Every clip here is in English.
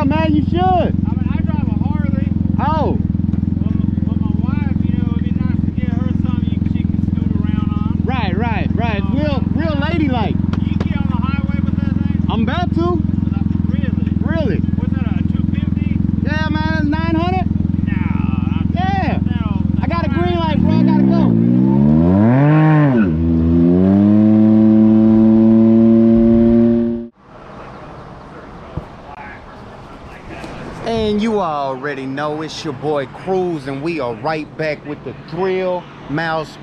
Yeah, man, you should. I mean, I drive a Harley. Oh. But my wife, you know, it'd be nice to get her something she can scoot around on. Right. Real ladylike. You get on the highway with that thing? I'm about to. Really? What's that, a 250? Yeah, man, it's 900. No. Yeah. I got a green light, bro. I gotta go. And you already know it's your boy Cruz, and we are right back with the Thrillmouse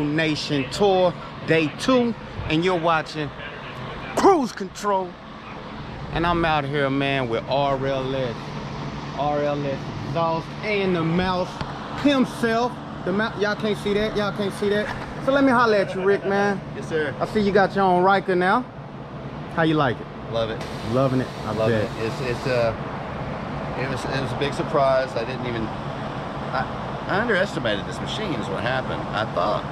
Nation Tour, Day 2, and you're watching Cruise Control. And I'm out here, man, with RLS exhaust and the mouse himself. The mouse, y'all can't see that, So let me holler at you, Rick, man. Yes, sir. I see you got your own Ryker now. How you like it? Love it. Loving it. I love it. It was a big surprise. I underestimated this machine is what happened. I thought,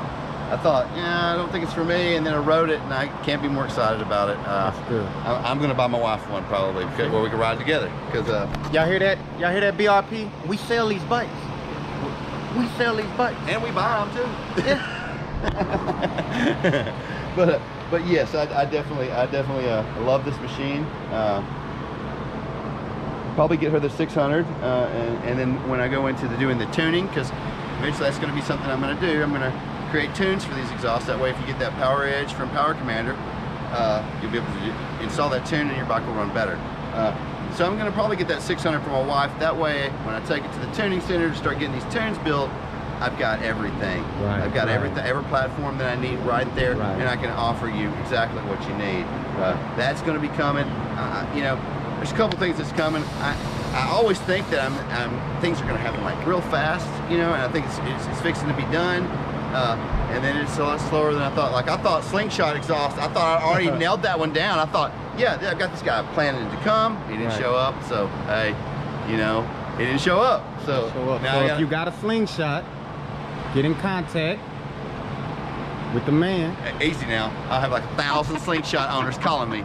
yeah, I don't think it's for me, and then I rode it, and I can't be more excited about it. That's good. I'm gonna buy my wife one probably, where we can ride together. Because y'all hear that? Y'all hear that, BRP? We sell these bikes. We sell these bikes, and we buy them too. Yeah. but yes, I definitely love this machine. Probably get her the 600, and then when I go into doing the tuning, because eventually that's going to be something I'm going to do. I'm going to create tunes for these exhausts. That way, if you get that power edge from Power Commander, you'll be able to install that tune and your bike will run better. So I'm going to probably get that 600 for my wife. That way, when I take it to the tuning center to start getting these tunes built, I've got everything. Right, I've got everything, every platform that I need right there, and I can offer you exactly what you need. That's going to be coming. You know, there's a couple things that's coming. I always think that things are going to happen like real fast, you know, and I think it's fixing to be done. And then it's a lot slower than I thought. Like I thought slingshot exhaust, I thought I already nailed that one down. I thought, yeah, I've got this guy planning to come. He didn't show up, so hey, you know, he didn't show up. So now if you got a slingshot, get in contact with the man. Easy now. I'll have like 1,000 slingshot owners calling me.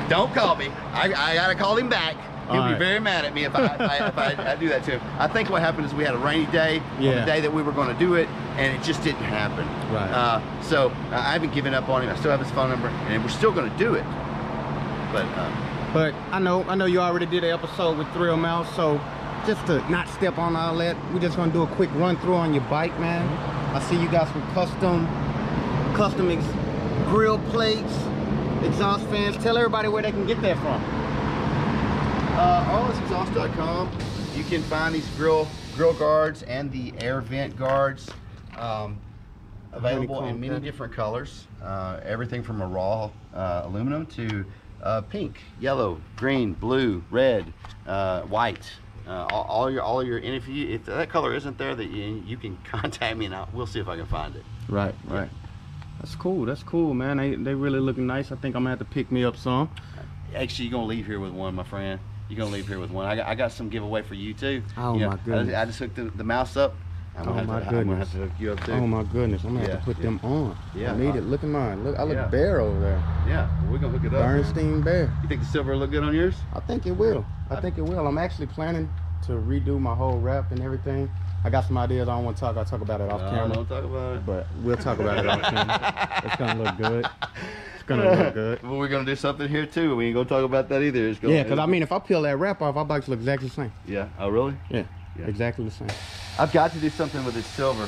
Don't call me. I gotta call him back. He'll be very mad at me if I do that to him. I think what happened is we had a rainy day on the day that we were going to do it, and it just didn't happen. Right. So I haven't given up on him. I still have his phone number, and we're still going to do it. But I know you already did an episode with Thrillmouse, so just to not step on all that, we're just going to do a quick run through on your bike, man. I see you got some custom grill plates, exhaust fans. Tell everybody where they can get that from. RLSexhaust.com. You can find these grill guards and the air vent guards available in many different colors. Everything from a raw aluminum to pink, yellow, green, blue, red, white. All your, and if that color isn't there, that you can contact me and we'll see if I can find it. Right. That's cool, man. They really looking nice. I think I'm gonna have to pick me up some. Actually, you're gonna leave here with one, my friend. You're gonna leave here with one. I got some giveaway for you too. Oh my goodness! I just hooked the mouse up. I'm gonna have to hook you up too. Oh my goodness! I'm gonna have to put them on. Yeah, I need it. Look at mine. Look, I look bare over there. Yeah, we're gonna hook it up. Bernstein Bear. You think the silver will look good on yours? I think it will. I think it will. I'm actually planning to redo my whole wrap and everything. I got some ideas. I don't want to talk. I'll talk about it off camera. Don't talk about it. But we'll talk about it off camera. It's gonna look good. Gonna look good. Well, we're gonna do something here too. We ain't gonna talk about that either. Yeah, because I mean, if I peel that wrap off, our bikes look exactly the same. Yeah. Oh, really? Yeah. Exactly the same. I've got to do something with this silver.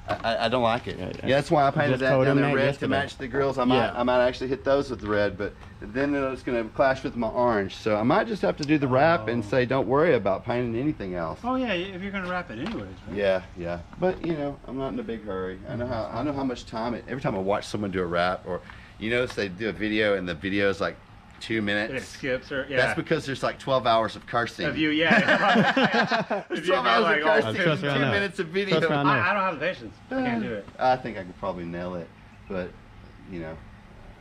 I don't like it. Yeah, that's why I painted that down there red to match the grills. I might actually hit those with the red, but then it's gonna clash with my orange. So I might just have to do the wrap and say, don't worry about painting anything else. Oh yeah, if you're gonna wrap it anyways. Right? Yeah. But you know, I'm not in a big hurry. I know how much time every time I watch someone do a wrap, or you notice they do a video and the video is like 2 minutes. And it skips or That's because there's like 12 hours of cursing. Of you, yeah. There's 12 hours of cursing, 2 minutes of video. I don't have the patience. I can't do it. I think I could probably nail it, but you know.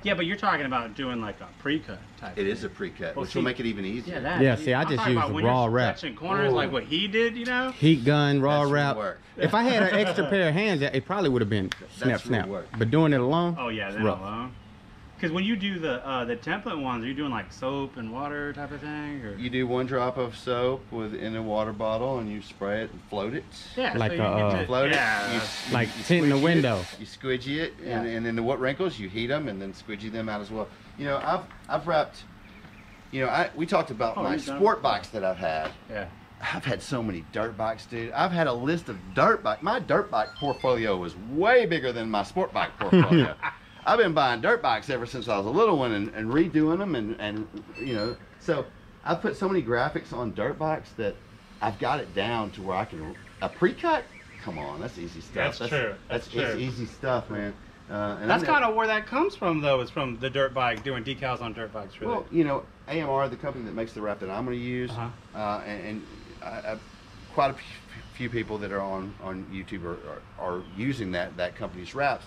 Yeah, but you're talking about doing like a pre-cut type. It is a pre-cut, which will make it even easier. Yeah, see, I just use the raw wrap. Corners like what he did, you know. Heat gun, raw wrap. If I had an extra pair of hands, it probably would have been snap. But doing it alone. Oh yeah, that alone. Because when you do the template ones, are you doing like soap and water type of thing? Or? You do 1 drop of soap in a water bottle, and you spray it and float it. Yeah, like so float it. Like tinting the window. You squidgy it, and then the what wrinkles, you heat them, and then squidgy them out as well. You know, I've wrapped. You know, we talked about my sport bikes that I've had. Yeah. I've had so many dirt bikes, dude. I've had a list of dirt bikes. My dirt bike portfolio was way bigger than my sport bike portfolio. I've been buying dirt bikes ever since I was a little one and redoing them and you know. So I've put so many graphics on dirt bikes that I've got it down to where I can a pre-cut. Come on, that's easy stuff. That's true. That's easy stuff, man. And that's kind of where that comes from, though. It's from the dirt bike, doing decals on dirt bikes. Really. Well, you know, AMR, the company that makes the wrap that I'm going to use, and quite a few people that are on YouTube are using that company's wraps.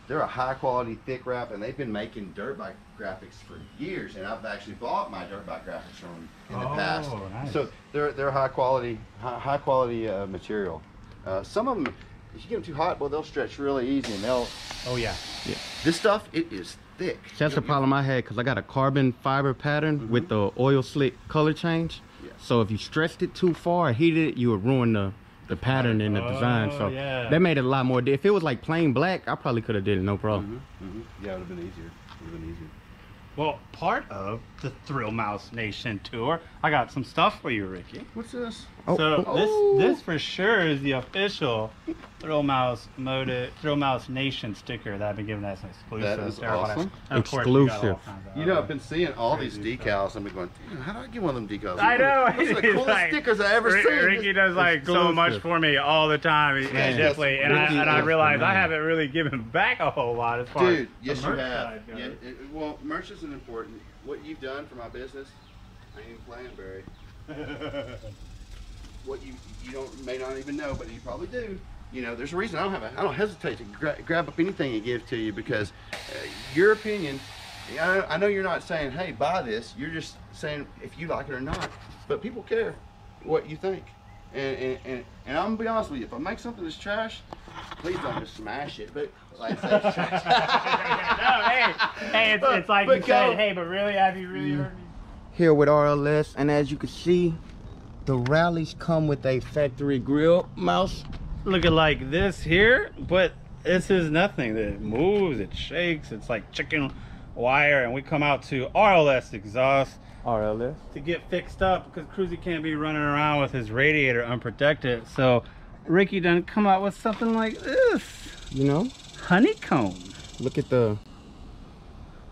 They're a high quality thick wrap, and they've been making dirt bike graphics for years. And I've actually bought my dirt bike graphics from them in the past. Nice. So they're high quality material. Some of them, if you get them too hot, well, they'll stretch really easy, and they'll. Oh yeah. This stuff, it is thick. That's the problem I had, because I got a carbon fiber pattern with the oil slick color change. So if you stretched it too far or heated it, you would ruin the pattern in the design. So that made it a lot more. If it was like plain black, I probably could have did it, no problem. Yeah, it would have been easier. Well, part of the Thrill Mouse Nation tour, I got some stuff for you, Ricky. What's this? This for sure is the official Thrillmouse Nation sticker that I've been given as an exclusive. That is awesome. Exclusive. You know, I've been seeing all these decals. I've been going, how do I get one of them decals? I know. Those are the coolest stickers I ever seen. Ricky does like so much for me all the time. Definitely. And I realize I haven't really given back a whole lot as far as yes, you have. Yeah, well, merch isn't important. What you've done for my business, I ain't even playing, Barry. What you may not even know, but you probably do. You know, there's a reason I don't hesitate to grab up anything and give to you, because your opinion. I know you're not saying, hey, buy this. You're just saying if you like it or not. But people care what you think. And I'm gonna be honest with you. If I make something that's trash, please don't just smash it. But like I say, trash. hey, it's like you said, hey, but really, have you really heard me? Here with RLS, and as you can see, the rallies come with a factory grill mouse. Looking like this here, but this is nothing. It moves, it shakes, it's like chicken wire, and we come out to RLS exhaust RLS to get fixed up, because Cruzy can't be running around with his radiator unprotected. So Ricky done come out with something like this. You know, honeycomb. Look at the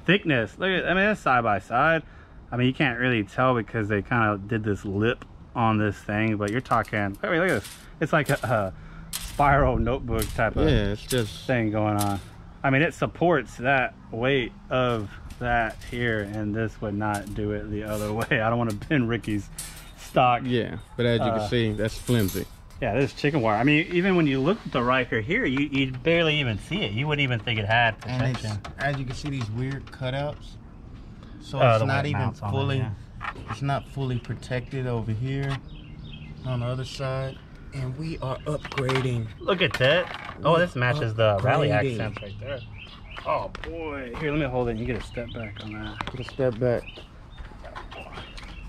thickness. Look at, I mean, it's side by side. I mean, you can't really tell because they kind of did this lip on this thing, but you're talking, I mean, look at this. It's like a spiral notebook type of it's just thing going on. I mean, it supports that weight of that here, and this would not do it the other way. I don't want to bend Ricky's stock. Yeah, but as you can see, that's flimsy. Yeah, this is chicken wire. I mean, even when you look at the Ryker here, you barely even see it. You wouldn't even think it had protection. And as you can see, these weird cutouts. So it's not even fully, it's not fully protected over here on the other side. And we are upgrading. Look at that. Oh, this matches the rally accents right there. Oh boy. Here, let me hold it and you get a step back on that. Get a step back.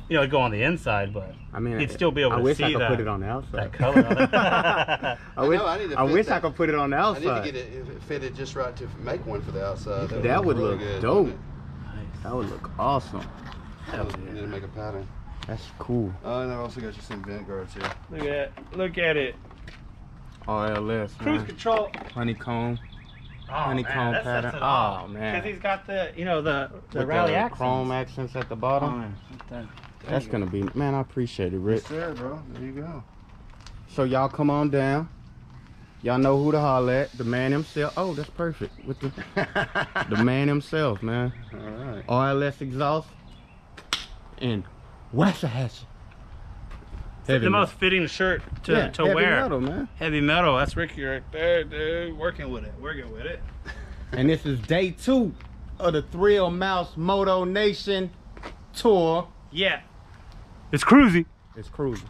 You know, go on the inside, but I mean, you'd still be able to see I wish I could put it on the outside. That color on it. I wish I could put it on the outside. I need to get it fitted just right to make one for the outside. That would look good, dope. Nice. That would look awesome. You need to make a pattern. That's cool. Oh, and I've also got you some vent guards here. Look at it. Look at it. RLS, Cruise man. control. Honeycomb. Oh, honeycomb man, pattern. Oh man. Because he's got the, you know, the with rally the accents. chrome accents at the bottom. That's gonna be, man, I appreciate it, Rick. Yes, sir, bro. There you go. So y'all come on down. Y'all know who to holler at. The man himself. Oh, that's perfect. With the man himself, man. All right. RLS exhaust and Waxahachie. The most fitting shirt to heavy wear. Metal, man. Heavy metal. That's Ricky right there, dude. Working with it. And this is day 2 of the Thrillmouse Nation tour. Yeah. It's Cruzy. It's Cruzy.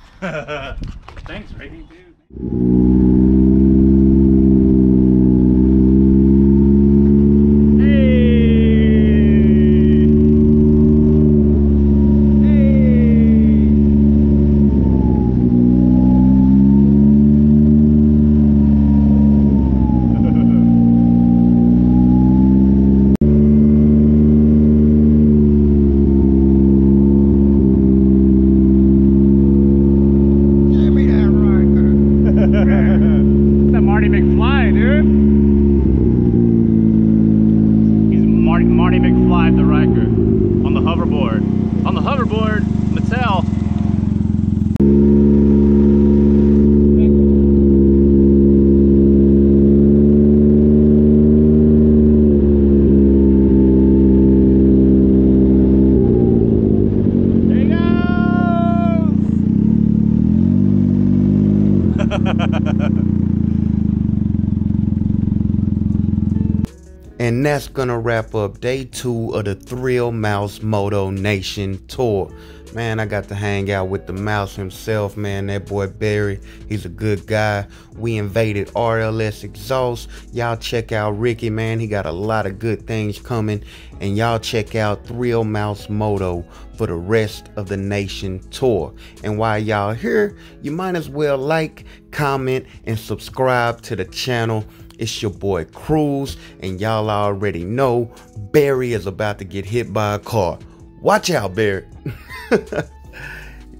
Thanks, Ricky, dude. Hey! hoverboard, Mattel. And that's gonna wrap up day 2 of the Thrillmousemoto Nation tour. Man, I got to hang out with the mouse himself, man. That boy Barry, he's a good guy. We invaded RLS exhaust. Y'all check out Ricky, man. He got a lot of good things coming. And y'all check out Thrillmousemoto for the rest of the Nation tour. And while y'all here, you might as well like, comment, and subscribe to the channel. It's your boy Cruz, and y'all already know Barry is about to get hit by a car. Watch out, Barry.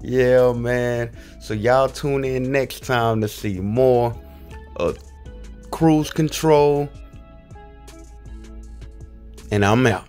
Yeah, man. So y'all tune in next time to see more of Cruise Control. And I'm out.